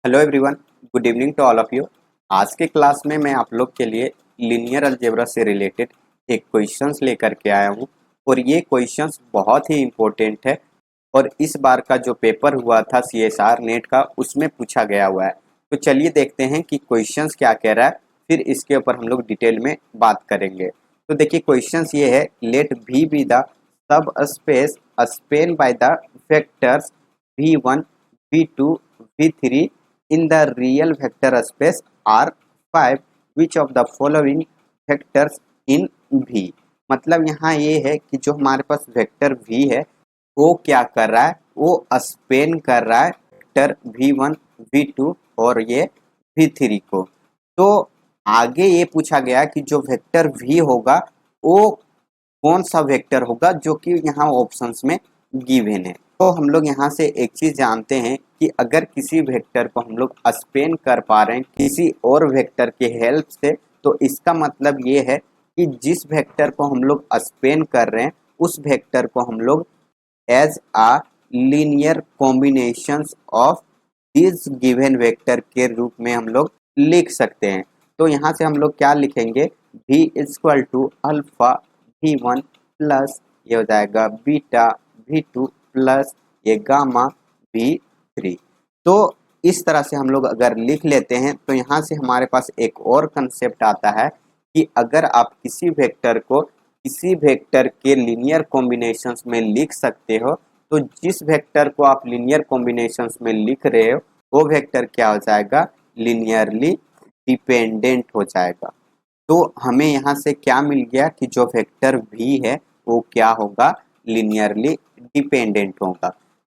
Hello everyone, good evening to all of you. आज के class में मैं आप लोग के लिए लीनियर अलजेब्रा से रिलेटेड एक क्वेश्चंस लेकर के आया हूँ और ये क्वेश्चंस बहुत ही इम्पोर्टेंट है और इस बार का जो पेपर हुआ था CSR नेट का उसमें पूछा गया हुआ है। तो चलिए देखते हैं कि क्वेश्चंस क्या कह रहा है, फिर इसके ऊपर हम लोग डिटेल में बात करेंगे। तो देखिए क्वेश्चंस ये है, let V be the subspace span by the vectors V1 V2 V3 in the real vector space R5 which of the following vectors in V। मतलब यहाँ ये है कि जो हमारे पास वेक्टर V है वो क्या कर रहा है, वो स्पेन कर रहा है वेक्टर V1 V2 और ये V3 को। तो आगे ये पूछा गया कि जो वेक्टर V होगा वो कौन सा वेक्टर होगा जो कि यहाँ ऑप्शंस में गिवन है। तो हम लोग यहाँ से एक चीज जानते हैं कि अगर किसी वेक्टर को हम लोग स्पेन कर पा रहे हैं किसी और वेक्टर के हेल्प से, तो इसका मतलब ये है कि जिस वेक्टर को हम लोग स्पेन कर रहे हैं उस वेक्टर को हम लोग as a linear combinations of this given vector के रूप में हम लोग लिख सकते हैं। तो यहाँ से हम लोग क्या लिखेंगे, v equal to alpha V1 plus ये हो जाएगा बीटा V2 प्लस ये गामा V3। तो इस तरह से हम लोग अगर लिख लेते हैं तो यहाँ से हमारे पास एक और कंसेप्ट आता है कि अगर आप किसी वेक्टर को किसी वेक्टर के लीनियर कॉम्बिनेशंस में लिख सकते हो, तो जिस वेक्टर को आप लीनियर कॉम्बिनेशंस में लिख रहे हो वो वेक्टर क्या हो जाएगा, लीनियरली डिपेंडेंट हो जाएगा। तो हमें यहाँ से क्या मिल गया कि जो वेक्टर V है वो क्या होगा, लीनियरली डिपेंडेंट होगा।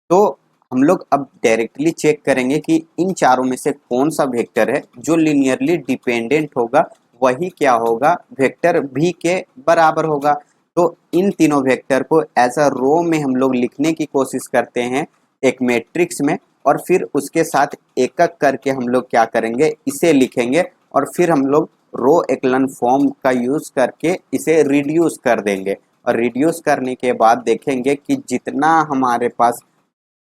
तो हम लोग अब डायरेक्टली चेक करेंगे कि इन चारों में से कौन सा वेक्टर है जो लीनियरली डिपेंडेंट होगा, वही क्या होगा, वेक्टर V के बराबर होगा। तो इन तीनों वेक्टर को एज अ रो में हम लोग लिखने की कोशिश करते हैं एक मैट्रिक्स में, और फिर उसके साथ एक एक करके हम लोग क्या करेंगे, इसे लिखेंगे और फिर हम लोग रो एक्लन फॉर्म का यूज करके इसे रिड्यूस कर देंगे। और रिड्यूस करने के बाद देखेंगे कि जितना हमारे पास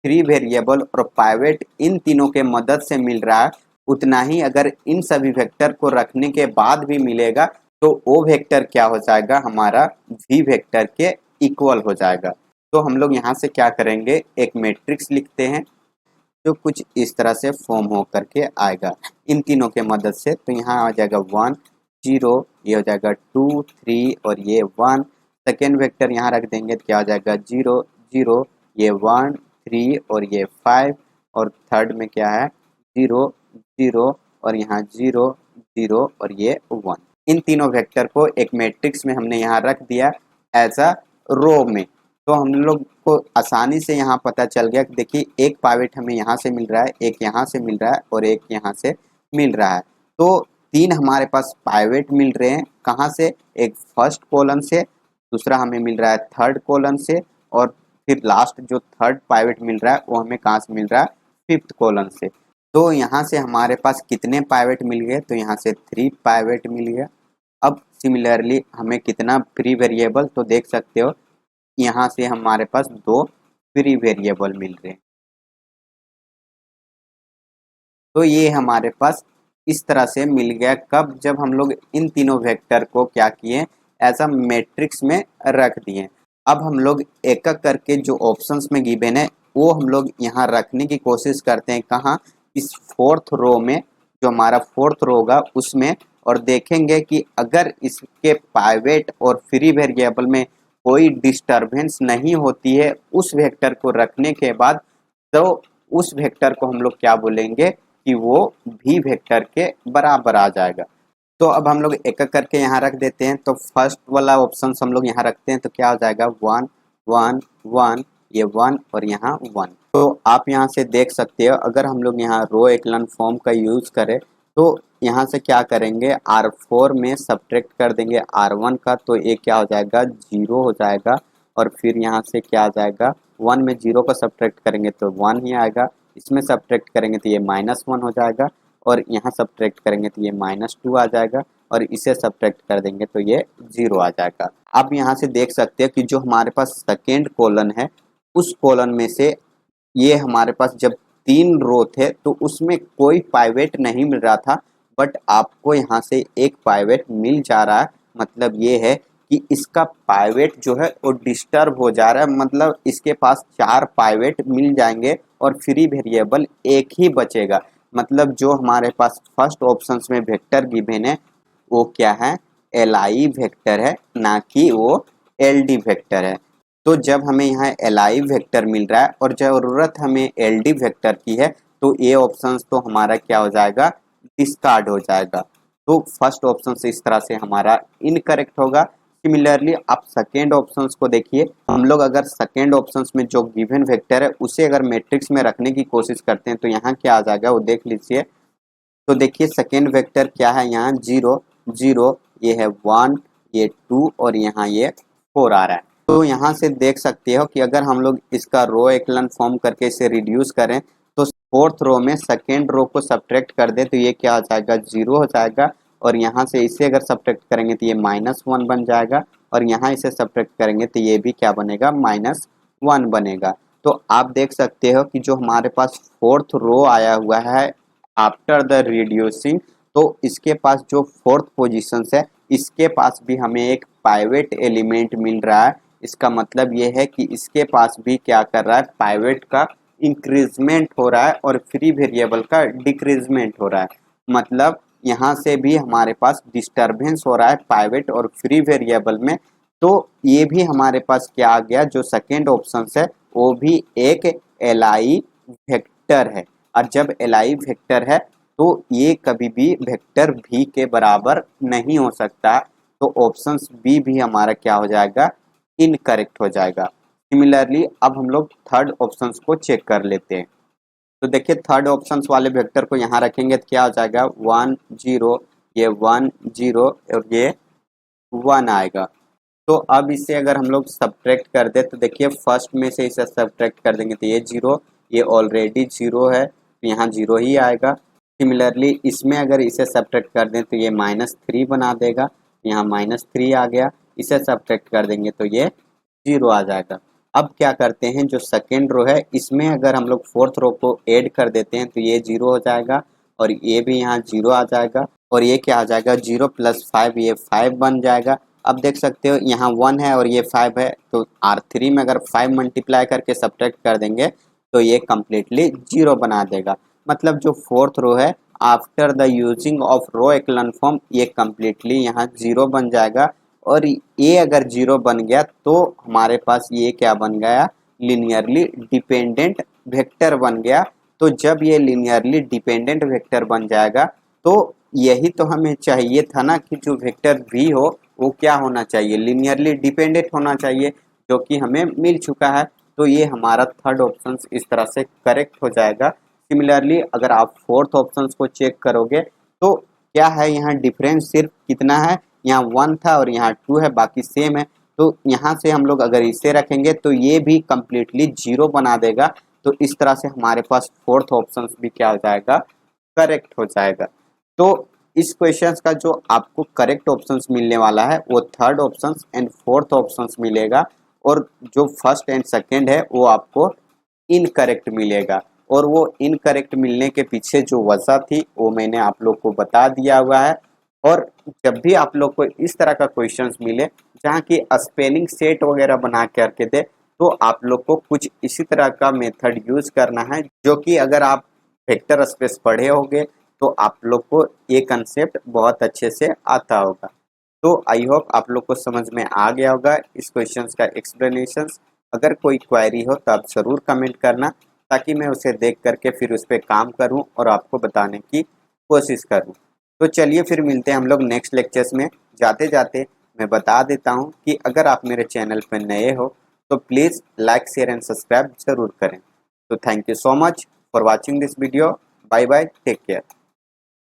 फ्री वेरिएबल और पाइवेट इन तीनों के मदद से मिल रहा है, उतना ही अगर इन सभी वेक्टर को रखने के बाद भी मिलेगा तो वो वेक्टर क्या हो जाएगा, हमारा V वेक्टर के इक्वल हो जाएगा। तो हम लोग यहाँ से क्या करेंगे, एक मैट्रिक्स लिखते हैं जो कुछ इस तरह से फॉर्म हो करके आएगा इन तीनों के मदद से। तो यहाँ आ जाएगा 1 0, ये हो जाएगा 2 3 और ये 1। सेकेंड वेक्टर यहाँ रख देंगे तो क्या हो जाएगा 0 0, ये 1 3 और ये 5। और थर्ड में क्या है 0 0 और यहाँ 0 0 और ये 1। इन तीनों वेक्टर को एक मैट्रिक्स में हमने यहाँ रख दिया एज अ रो में। तो हम लोग को आसानी से यहाँ पता चल गया कि देखिए एक पाइवेट हमें यहाँ से मिल रहा है, एक यहाँ से मिल रहा है और एक यहाँ से मिल रहा है। तो तीन हमारे पास पाइवेट मिल रहे हैं, कहाँ से, एक फर्स्ट कॉलम से, दूसरा हमें मिल रहा है थर्ड कॉलम से, और फिर लास्ट जो थर्ड पाइवेट मिल रहा है वो हमें कहाँ से मिल रहा है, फिफ्थ कॉलम से। तो यहाँ से हमारे पास कितने पाइवेट मिल गए, तो यहाँ से 3 पाइवेट मिल गया। अब सिमिलरली हमें कितना फ्री वेरिएबल, तो देख सकते हो यहाँ से हमारे पास 2 फ्री वेरिएबल मिल रहे हैं। तो ये हमारे पास इस तरह से मिल गया, कब, जब हम लोग इन तीनों वेक्टर को क्या किए, एज अ मैट्रिक्स में रख दिए। अब हम लोग एक एक करके जो ऑप्शंस में गिवन है वो हम लोग यहाँ रखने की कोशिश करते हैं, कहाँ, इस फोर्थ रो में, जो हमारा फोर्थ रो होगा उसमें। और देखेंगे कि अगर इसके पाइवेट और फ्री वेरिएबल में कोई डिस्टरबेंस नहीं होती है उस वेक्टर को रखने के बाद, तो उस वेक्टर को हम लोग क्या बोलेंगे कि वो V वेक्टर के बराबर आ जाएगा। तो अब हम लोग एक एक करके यहाँ रख देते हैं। तो फर्स्ट वाला ऑप्शन हम लोग यहाँ रखते हैं तो क्या हो जाएगा 1 1 1, ये 1 और यहाँ 1। तो आप यहाँ से देख सकते हो अगर हम लोग यहाँ रो एक्लन फॉर्म का यूज करें तो यहाँ से क्या करेंगे, R4 में सब्ट्रैक्ट कर देंगे R1 का, तो ये क्या हो जाएगा 0 हो जाएगा। और फिर यहाँ से क्या आ जाएगा, 1 में 0 का सब्ट्रैक्ट करेंगे तो 1 ही आएगा, इसमें सब्ट्रैक्ट करेंगे तो ये -1 हो जाएगा, और यहाँ सब्ट्रैक्ट करेंगे तो ये -2 आ जाएगा, और इसे सब्ट्रैक्ट कर देंगे तो ये 0 आ जाएगा। अब यहाँ से देख सकते हैं कि जो हमारे पास सेकेंड कॉलन है उस कॉलन में से ये हमारे पास जब 3 रो थे तो उसमें कोई पाइवेट नहीं मिल रहा था, बट आपको यहाँ से एक पाइवेट मिल जा रहा है। मतलब ये है कि इसका पाइवेट जो है वो डिस्टर्ब हो जा रहा है, मतलब इसके पास 4 पाइवेट मिल जाएंगे और फ्री वेरिएबल एक ही बचेगा। मतलब जो हमारे पास फर्स्ट ऑप्शन में वेक्टर गिवन है वो क्या है, एल वेक्टर है, ना कि वो एल वेक्टर है। तो जब हमें यहाँ एल वेक्टर मिल रहा है और ज़रूरत हमें एल वेक्टर की है, तो ये ऑप्शन तो हमारा क्या हो जाएगा, डिस्कार्ड हो जाएगा। तो फर्स्ट ऑप्शन से इस तरह से हमारा इनकरेक्ट होगा। सिमिलरली आप सेकेंड ऑप्शन को देखिए, हम लोग अगर सेकेंड ऑप्शन में जो गिवन वेक्टर है उसे अगर मैट्रिक्स में रखने की कोशिश करते हैं तो यहाँ क्या आ जाएगा वो देख लीजिए। तो देखिए सेकेंड वेक्टर क्या है, यहाँ 0 0, ये है 1, ये 2 और यहाँ ये 4 आ रहा है। तो यहाँ से देख सकते हो कि अगर हम लोग इसका रो एक्लन फॉर्म करके इसे रिड्यूस करें तो फोर्थ रो में सेकेंड रो को सब्ट्रैक्ट कर दे तो ये क्या हो जाएगा, 0 हो जाएगा। और यहाँ से इसे अगर सब्ट्रैक्ट करेंगे तो ये -1 बन जाएगा, और यहाँ इसे सब्ट्रैक्ट करेंगे तो ये भी क्या बनेगा, -1 बनेगा। तो आप देख सकते हो कि जो हमारे पास फोर्थ रो आया हुआ है आफ्टर द रिड्यूसिंग, तो इसके पास जो फोर्थ पोजीशन है इसके पास भी हमें एक पाइवेट एलिमेंट मिल रहा है। इसका मतलब ये है कि इसके पास भी क्या कर रहा है, पाइवेट का इंक्रीजमेंट हो रहा है और फ्री वेरिएबल का डिक्रीजमेंट हो रहा है। मतलब यहाँ से भी हमारे पास डिस्टर्बेंस हो रहा है पाइवेट और फ्री वेरिएबल में। तो ये भी हमारे पास क्या आ गया, जो सेकेंड ऑप्शन है वो भी एक एल वेक्टर है। और जब एल वेक्टर है तो ये कभी भी वेक्टर भी के बराबर नहीं हो सकता। तो ऑप्शन बी भी हमारा क्या हो जाएगा, इनकरेक्ट हो जाएगा। सिमिलरली अब हम लोग थर्ड ऑप्शन को चेक कर लेते हैं। तो देखिए थर्ड ऑप्शन वाले वेक्टर को यहाँ रखेंगे तो क्या हो जाएगा, 1 0, ये 1 0 और ये 1 आएगा। तो अब इसे अगर हम लोग सब्ट्रैक्ट कर दे तो देखिए फर्स्ट में से इसे सब्ट्रैक्ट कर देंगे तो ये 0, ये ऑलरेडी 0 है तो यहाँ 0 ही आएगा। सिमिलरली इसमें अगर इसे सब्ट्रैक्ट कर दें तो ये -3 बना देगा, यहाँ -3 आ गया। इसे सब्ट्रैक्ट कर देंगे तो ये 0 आ जाएगा। अब क्या करते हैं, जो सेकेंड रो है इसमें अगर हम लोग फोर्थ रो को ऐड कर देते हैं तो ये 0 हो जाएगा और ये भी यहाँ 0 आ जाएगा। और ये क्या आ जाएगा, 0 + 5, ये 5 बन जाएगा। अब देख सकते हो यहाँ 1 है और ये 5 है, तो R3 में अगर 5 मल्टीप्लाई करके सब्ट्रैक्ट कर देंगे तो ये कम्प्लीटली 0 बना देगा। मतलब जो फोर्थ रो है after the using of row echelon form ये कम्प्लीटली यहाँ 0 बन जाएगा। और ये अगर 0 बन गया तो हमारे पास ये क्या बन गया, लिनियरली डिपेंडेंट वेक्टर बन गया। तो जब ये लिनियरली डिपेंडेंट वेक्टर बन जाएगा तो यही तो हमें चाहिए था ना, कि जो वेक्टर भी हो वो क्या होना चाहिए, लिनियरली डिपेंडेंट होना चाहिए, जो कि हमें मिल चुका है। तो ये हमारा थर्ड ऑप्शन इस तरह से करेक्ट हो जाएगा। सिमिलरली अगर आप फोर्थ ऑप्शन को चेक करोगे तो क्या है, यहाँ डिफरेंस सिर्फ कितना है, यहाँ 1 था और यहाँ 2 है, बाकी सेम है। तो यहाँ से हम लोग अगर इसे रखेंगे तो ये भी कम्प्लीटली 0 बना देगा। तो इस तरह से हमारे पास फोर्थ ऑप्शन भी क्या हो जाएगा, करेक्ट हो जाएगा। तो इस क्वेश्चन का जो आपको करेक्ट ऑप्शंस मिलने वाला है वो third options and fourth options मिलेगा, और जो फर्स्ट एंड सेकंड है वो आपको इनकरेक्ट मिलेगा। और वो इनकरेक्ट मिलने के पीछे जो वजह थी वो मैंने आप लोग को बता दिया हुआ है। और जब भी आप लोग को इस तरह का क्वेश्चंस मिले जहाँ की स्पेलिंग सेट वगैरह बना करके दे, तो आप लोग को कुछ इसी तरह का मेथड यूज करना है, जो कि अगर आप वेक्टर स्पेस पढ़े होंगे तो आप लोग को ये कंसेप्ट बहुत अच्छे से आता होगा। तो आई होप आप लोग को समझ में आ गया होगा इस क्वेश्चन का एक्सप्लेनेशन। अगर कोई क्वेरी हो तो आप ज़रूर कमेंट करना, ताकि मैं उसे देख करके फिर उस पर काम करूं और आपको बताने की कोशिश करूं। तो चलिए फिर मिलते हैं हम लोग नेक्स्ट लेक्चर्स में। जाते जाते मैं बता देता हूं कि अगर आप मेरे चैनल पर नए हो तो please like share and subscribe जरूर करें। तो thank you so much for watching this video. Bye bye, take care.